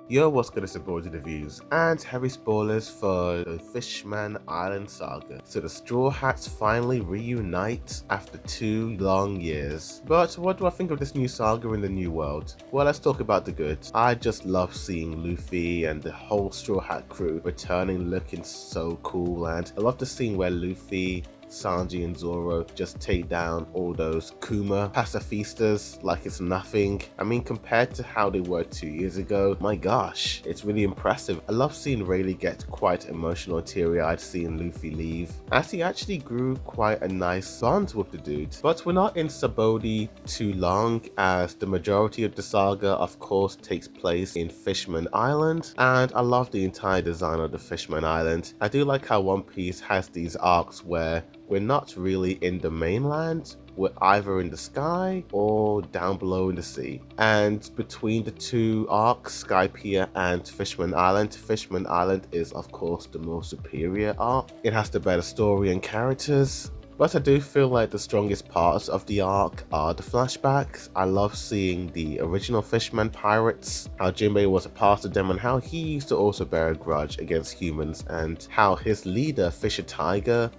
Yo, what's good? It's your boy, the views, and heavy spoilers for the Fishman Island saga. So the Straw Hats finally reunite after 2 long years. But what do I think of this new saga in the new world? Well, let's talk about the good. I just love seeing Luffy and the whole Straw Hat crew returning looking so cool, and I love the scene where Luffy, Sanji and Zoro just take down all those Kuma pacifistas like it's nothing. I mean, compared to how they were 2 years ago, my gosh, it's really impressive. I love seeing Rayleigh get quite emotional and teary-eyed seeing Luffy leave, as he actually grew quite a nice bond with the dude. But we're not in Sabaody too long, as the majority of the saga of course takes place in Fishman Island, and I love the entire design of the Fishman Island. I do like how One Piece has these arcs where we're not really in the mainland, we're either in the sky or down below in the sea. And between the two arcs, Skypiea and Fishman Island is of course the more superior arc. It has the better story and characters. But I do feel like the strongest parts of the arc are the flashbacks. I love seeing the original Fishman pirates, how Jinbei was a part of them and how he used to also bear a grudge against humans, and how his leader, Fisher Tiger,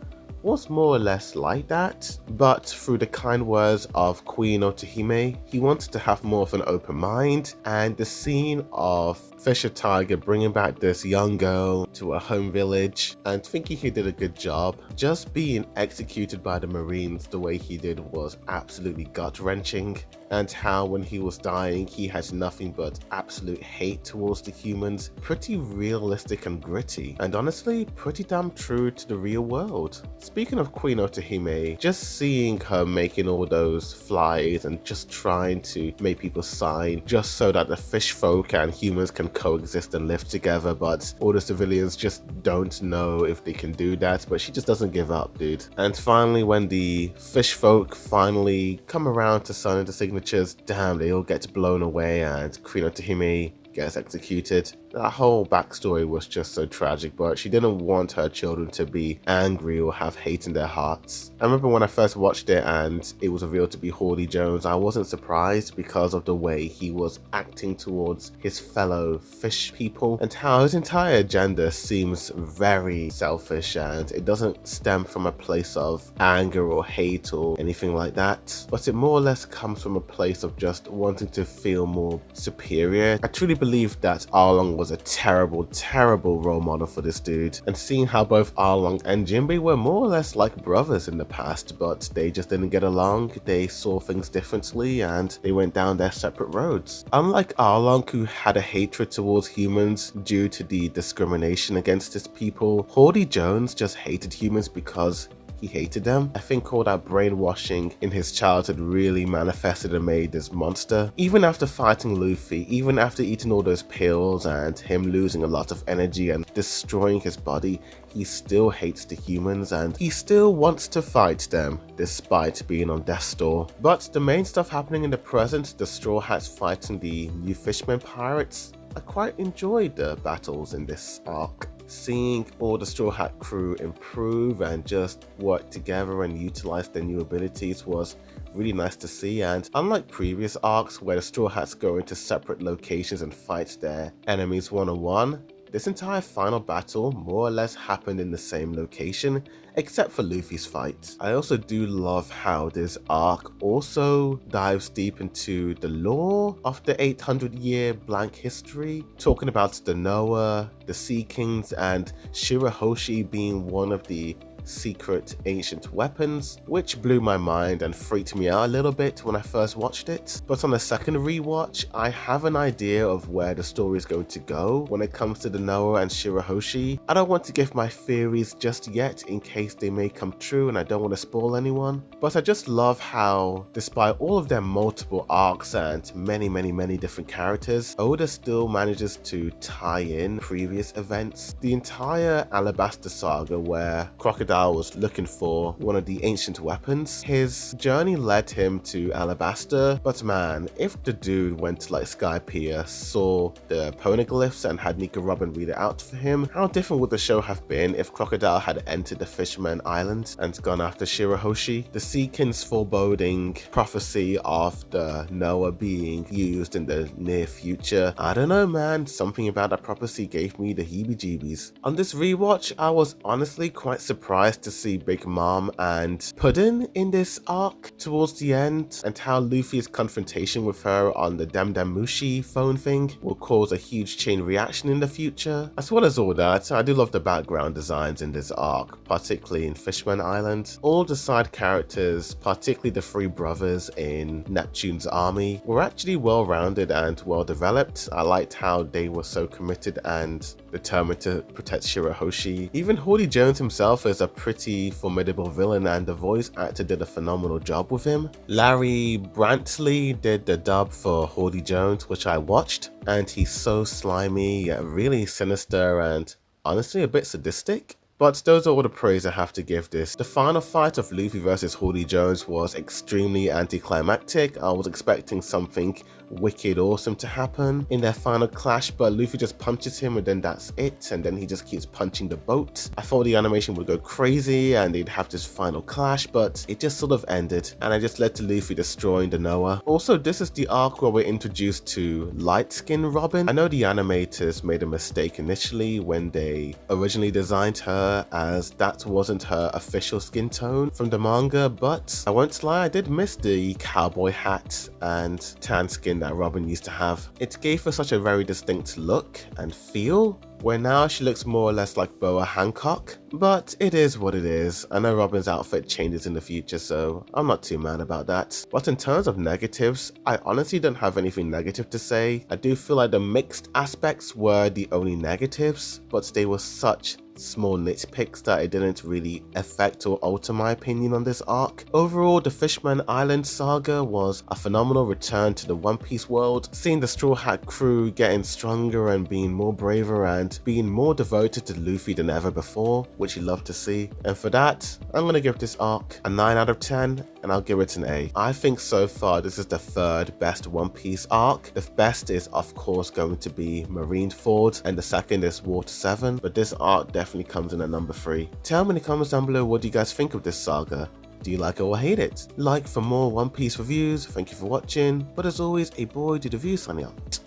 was more or less like that, but through the kind words of Queen Otohime, he wanted to have more of an open mind, and the scene of Fisher Tiger bringing back this young girl to her home village and thinking he did a good job, just being executed by the Marines the way he did was absolutely gut-wrenching, and how when he was dying he had nothing but absolute hate towards the humans. Pretty realistic and gritty, and honestly pretty damn true to the real world. Speaking of Queen Otohime, just seeing her making all those flies and just trying to make people sign just so that the fish folk and humans can coexist and live together, but all the civilians just don't know if they can do that, but she just doesn't give up, dude. And finally, when the fish folk finally come around to signing the signatures, damn, they all get blown away and Queen Otohime gets executed. That whole backstory was just so tragic, but she didn't want her children to be angry or have hate in their hearts. I remember when I first watched it and it was revealed to be Hody Jones, I wasn't surprised because of the way he was acting towards his fellow fish people and how his entire agenda seems very selfish, and it doesn't stem from a place of anger or hate or anything like that, but it more or less comes from a place of just wanting to feel more superior. I truly believe that Arlong was a terrible role model for this dude, and seeing how both Arlong and Jinbei were more or less like brothers in the past, but they just didn't get along, they saw things differently, and they went down their separate roads. Unlike Arlong, who had a hatred towards humans due to the discrimination against his people, Hody Jones just hated humans because he hated them. I think all that brainwashing in his childhood really manifested and made this monster. Even after fighting Luffy, even after eating all those pills and him losing a lot of energy and destroying his body, he still hates the humans and he still wants to fight them despite being on death's door. But the main stuff happening in the present, the Straw Hats fighting the new Fishman pirates, I quite enjoyed the battles in this arc. Seeing all the Straw Hat crew improve and just work together and utilize their new abilities was really nice to see, and unlike previous arcs where the Straw Hats go into separate locations and fight their enemies one-on-one, this entire final battle more or less happened in the same location, except for Luffy's fight. I also do love how this arc also dives deep into the lore of the 800-year blank history, talking about the Noah, the Sea Kings, and Shirahoshi being one of the secret ancient weapons, which blew my mind and freaked me out a little bit when I first watched it. But on a second rewatch, I have an idea of where the story is going to go when it comes to the Noah and Shirahoshi. I don't want to give my theories just yet in case they may come true and I don't want to spoil anyone, but I just love how despite all of their multiple arcs and many different characters, Oda still manages to tie in previous events. The entire Alabasta saga where Crocodile Crocodile was looking for one of the ancient weapons. His journey led him to Alabasta, but man, if the dude went to like Skypiea, saw the poneglyphs and had Nico Robin read it out for him, how different would the show have been if Crocodile had entered the Fishman Island and gone after Shirahoshi? The Seekin's foreboding prophecy of the Noah being used in the near future. I don't know, man, something about that prophecy gave me the heebie-jeebies. On this rewatch, I was honestly quite surprised to see Big Mom and Puddin in this arc towards the end, and how Luffy's confrontation with her on the Damdamushi phone thing will cause a huge chain reaction in the future. As well as all that, I do love the background designs in this arc, particularly in Fishman Island. All the side characters, particularly the three brothers in Neptune's army, were actually well-rounded and well-developed. I liked how they were so committed and determined to protect Shirahoshi. Even Hody Jones himself is a pretty formidable villain, and the voice actor did a phenomenal job with him. Larry Brantley did the dub for Hody Jones, which I watched, and he's so slimy, yet really sinister and honestly a bit sadistic. But those are all the praise I have to give this. The final fight of Luffy versus Hody Jones was extremely anticlimactic. I was expecting something wicked awesome to happen in their final clash, but Luffy just punches him and then that's it, and then he just keeps punching the boat. I thought the animation would go crazy and they'd have this final clash, but it just sort of ended, and it just led to Luffy destroying the Noah. Also, this is the arc where we're introduced to Light Skin Robin. I know the animators made a mistake initially when they originally designed her, as that wasn't her official skin tone from the manga, but I won't lie, I did miss the cowboy hat and tan skin that Robin used to have. It gave her such a very distinct look and feel, where now she looks more or less like Boa Hancock. But it is what it is. I know Robin's outfit changes in the future, so I'm not too mad about that. But in terms of negatives, I honestly don't have anything negative to say. I do feel like the mixed aspects were the only negatives, but they were such small nitpicks that it didn't really affect or alter my opinion on this arc. Overall, the Fishman Island saga was a phenomenal return to the One Piece world, seeing the Straw Hat crew getting stronger and being more braver and being more devoted to Luffy than ever before, which you love to see. And for that, I'm gonna give this arc a 9 out of 10, and I'll give it an A. I think so far this is the third best One Piece arc. The best is of course going to be Marineford, and the second is Water 7, but this arc definitely comes in at number 3. Tell me in the comments down below, what do you guys think of this saga? Do you like it or hate it? Like for more One Piece reviews. Thank you for watching, but as always, a boy did a review signing out.